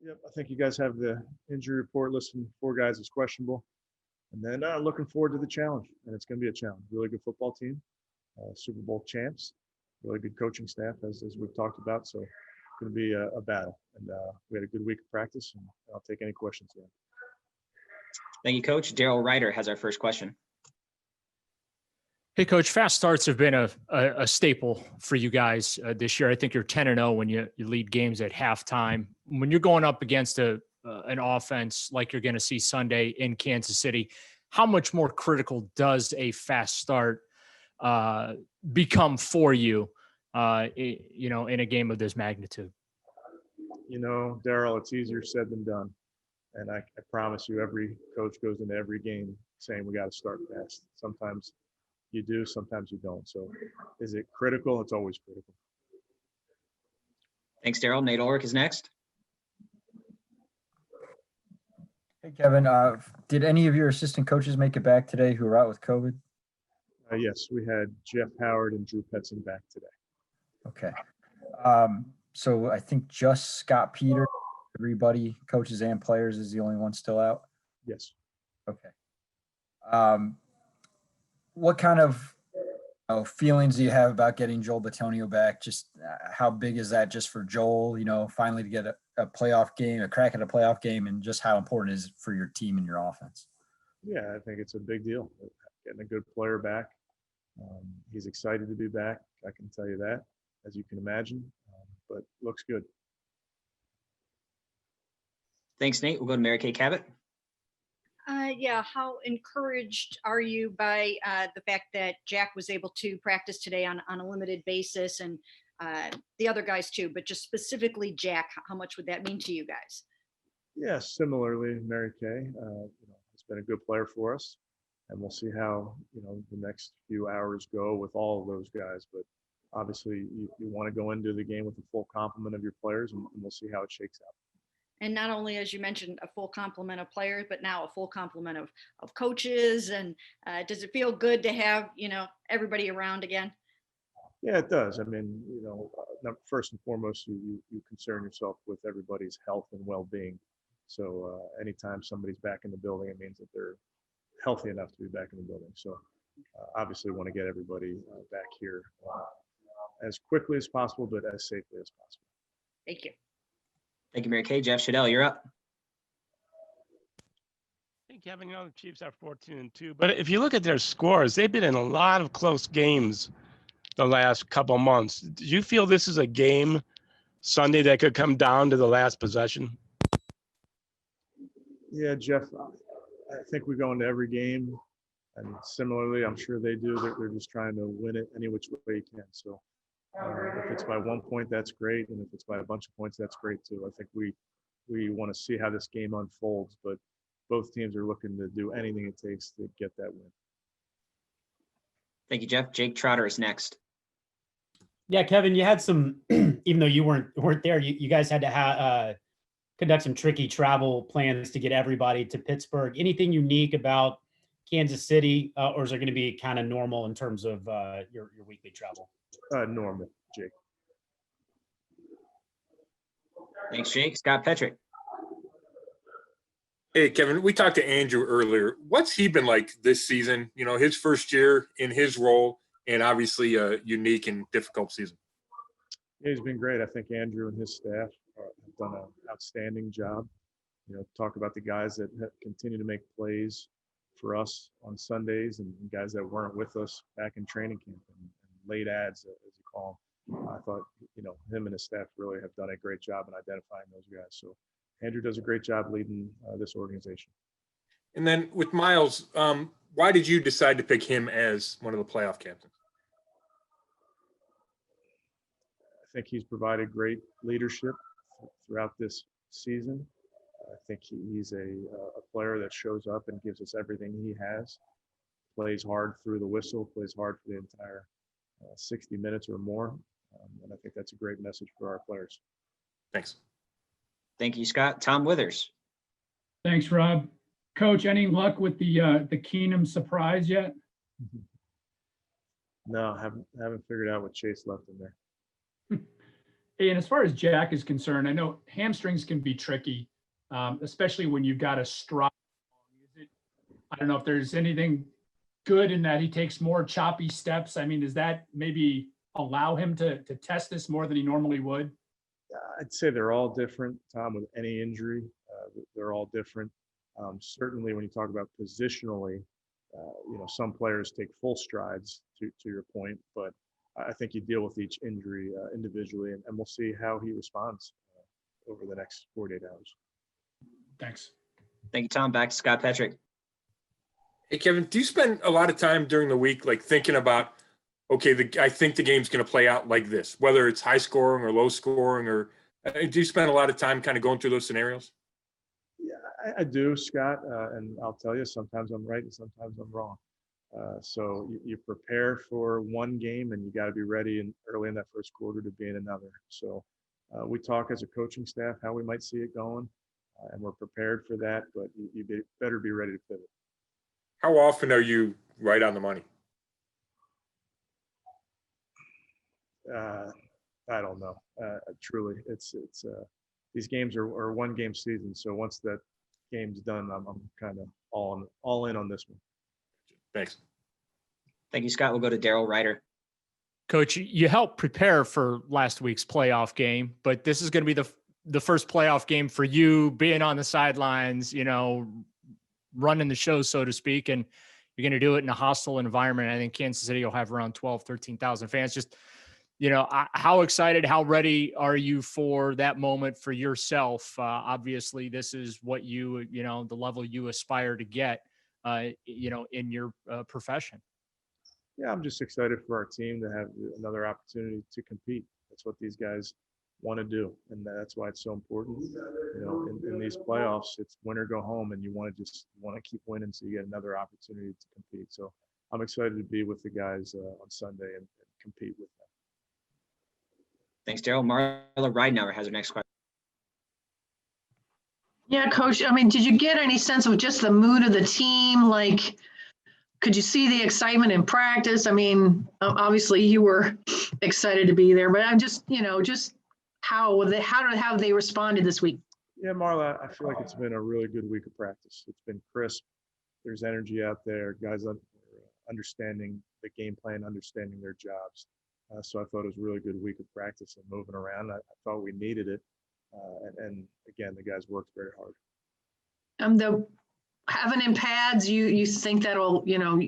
Yep, I think you guys have the injury report listing 4 guys as questionable. And then looking forward to the challenge. And it's going to be a challenge. Really good football team, Super Bowl champs, really good coaching staff, as we've talked about. So it's going to be a battle. And we had a good week of practice, and I'll take any questions there. Thank you, Coach. Daryl Ryder has our first question. Hey, Coach, fast starts have been a staple for you guys this year. I think you're 10-0 when you lead games at halftime. When you're going up against an offense like you're going to see Sunday in Kansas City, how much more critical does a fast start become for you, in a game of this magnitude? Daryl, it's easier said than done. And I promise you, every coach goes into every game saying we got to start fast. Sometimes you do, sometimes you don't. So is it critical? It's always critical. Thanks, Daryl. Nate Ulrich is next. Hey, Kevin, did any of your assistant coaches make it back today who were out with COVID? Yes, we had Jeff Howard and Drew Petzing back today. Okay. So I think just Scott Peter, everybody, coaches and players, is the only one still out? Yes. Okay. What kind of feelings do you have about getting Joel Bitonio back? Just how big is that just for Joel, finally to get a playoff game, a crack at a playoff game, and just how important is it for your team and your offense? Yeah, I think it's a big deal. Getting a good player back. He's excited to be back. I can tell you that, as you can imagine, but looks good. Thanks, Nate. We'll go to Mary Kay Cabot. How encouraged are you by the fact that Jack was able to practice today on a limited basis, and the other guys too, but just specifically Jack, how much would that mean to you guys? Yeah, similarly, Mary Kay, has been a good player for us, and we'll see how, the next few hours go with all of those guys. But obviously you want to go into the game with a full complement of your players, and we'll see how it shakes out. And not only, as you mentioned, a full complement of players, but now a full complement of coaches. And does it feel good to have, everybody around again? Yeah, it does. I mean, first and foremost, you concern yourself with everybody's health and well-being. So anytime somebody's back in the building, it means that they're healthy enough to be back in the building. So obviously want to get everybody back here as quickly as possible, but as safely as possible. Thank you. Thank you, Mary Kay. Jeff Shadell, you're up. Hey, Kevin, the Chiefs are 14-2, but if you look at their scores, they've been in a lot of close games the last couple of months. Do you feel this is a game Sunday that could come down to the last possession? Yeah, Jeff, I think we go into every game, and similarly, I'm sure they do. They're just trying to win it any which way you can. So if it's by 1 point, that's great. And if it's by a bunch of points, that's great too. I think we want to see how this game unfolds, but both teams are looking to do anything it takes to get that win. Thank you, Jeff. Jake Trotter is next. Yeah, Kevin, you had some, even though you weren't there, you guys had to conduct some tricky travel plans to get everybody to Pittsburgh. Anything unique about Kansas City, or is it going to be kind of normal in terms of your weekly travel? Normal, Jake. Thanks, Jake. Scott Petrick. Hey, Kevin, we talked to Andrew earlier. What's he been like this season? His first year in his role, and obviously a unique and difficult season. Yeah, he's been great. I think Andrew and his staff have done an outstanding job. Talk about the guys that continue to make plays for us on Sundays, and guys that weren't with us back in training camp, and late ads, as you call them. I thought, him and his staff really have done a great job in identifying those guys. So Andrew does a great job leading this organization. And then with Miles, why did you decide to pick him as one of the playoff captains? I think he's provided great leadership throughout this season. I think he's a player that shows up and gives us everything he has, plays hard through the whistle, plays hard for the entire 60 minutes or more. And I think that's a great message for our players. Thanks. Thank you, Scott. Tom Withers. Thanks, Rob. Coach, any luck with the Keenum surprise yet? No, haven't figured out what Chase left in there. And as far as Jack is concerned, I know hamstrings can be tricky, especially when you've got a stride. I don't know if there's anything good in that he takes more choppy steps. I mean, does that maybe allow him to test this more than he normally would? I'd say they're all different, Tom, with any injury. They're all different. Certainly when you talk about positionally, some players take full strides to your point, but I think you deal with each injury individually, and we'll see how he responds over the next 48 hours. Thanks. Thank you, Tom. Back to Scott Petrick. Hey, Kevin, do you spend a lot of time during the week like thinking about, okay, I think the game's going to play out like this, whether it's high scoring or low scoring, or do you spend a lot of time kind of going through those scenarios? Yeah, I do, Scott, and I'll tell you, sometimes I'm right and sometimes I'm wrong. So you prepare for one game and you got to be ready early in that first quarter to be in another. So we talk as a coaching staff how we might see it going, and we're prepared for that, but you better be ready to pivot. How often are you right on the money? I don't know. Truly, it's these games are one game season. So once that game's done, I'm kind of all in on this one. Thanks. Thank you, Scott. We'll go to Daryl Ryder. Coach, you helped prepare for last week's playoff game, but this is going to be the first playoff game for you, being on the sidelines, running the show, so to speak, and you're going to do it in a hostile environment. I think Kansas City will have around 12, 13,000 fans. Just, how excited, how ready are you for that moment for yourself? Obviously, this is what the level you aspire to get, in your profession. Yeah, I'm just excited for our team to have another opportunity to compete. That's what these guys want to do, and that's why it's so important. In these playoffs, it's win or go home, and you want to keep winning so you get another opportunity to compete. So I'm excited to be with the guys on Sunday and compete with them. Thanks, Daryl. Marla Ridenour has our next question. Yeah, Coach, I mean, did you get any sense of just the mood of the team? Like, could you see the excitement in practice? I mean, obviously you were excited to be there, but I'm just, how have they responded this week? Yeah, Marla, I feel like it's been a really good week of practice. It's been crisp. There's energy out there. Guys are understanding the game plan, understanding their jobs. So I thought it was a really good week of practice and moving around. I thought we needed it. And again, the guys worked very hard. The having in pads, you think that'll,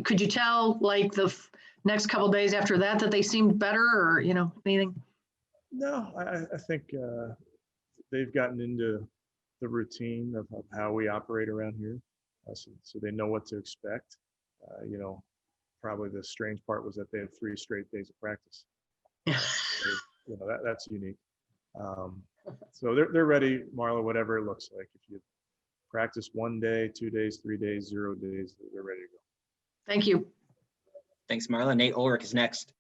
could you tell like the next couple of days after that they seemed better, or, anything? No, I think they've gotten into the routine of how we operate around here. So they know what to expect. Probably the strange part was that they had 3 straight days of practice. That's unique. So they're ready, Marla, whatever it looks like. If you practice 1 day, 2 days, 3 days, 0 days, they're ready to go. Thank you. Thanks, Marla. Nate Ulrich is next.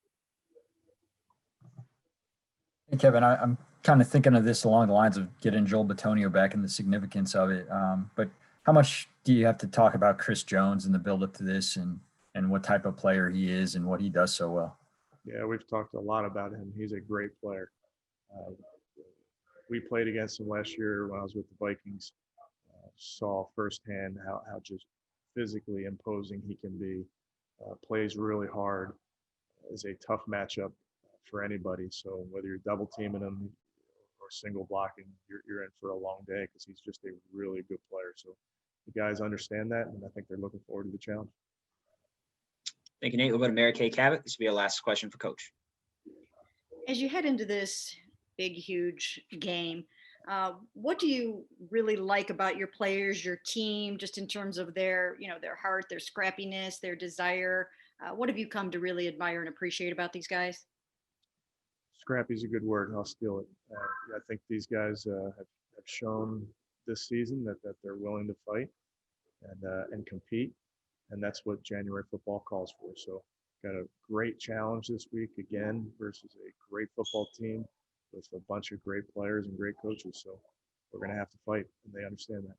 Hey, Kevin, I'm kind of thinking of this along the lines of getting Joel Bitonio back and the significance of it. But how much do you have to talk about Chris Jones and the buildup to this, and what type of player he is and what he does so well? Yeah, we've talked a lot about him. He's a great player. We played against him last year when I was with the Vikings. Saw firsthand how just physically imposing he can be. Plays really hard. Is a tough matchup for anybody. So whether you're double teaming him or single blocking, you're in for a long day because he's just a really good player. So the guys understand that, and I think they're looking forward to the challenge. Thank you, Nate. We'll go to Mary Kay Cabot. This will be our last question for Coach. As you head into this big, huge game, what do you really like about your players, your team, just in terms of their heart, their scrappiness, their desire? What have you come to really admire and appreciate about these guys? Scrappy is a good word, and I'll steal it. I think these guys have shown this season that they're willing to fight and compete, and that's what January football calls for. So got a great challenge this week again versus a great football team with a bunch of great players and great coaches. So we're going to have to fight, and they understand that.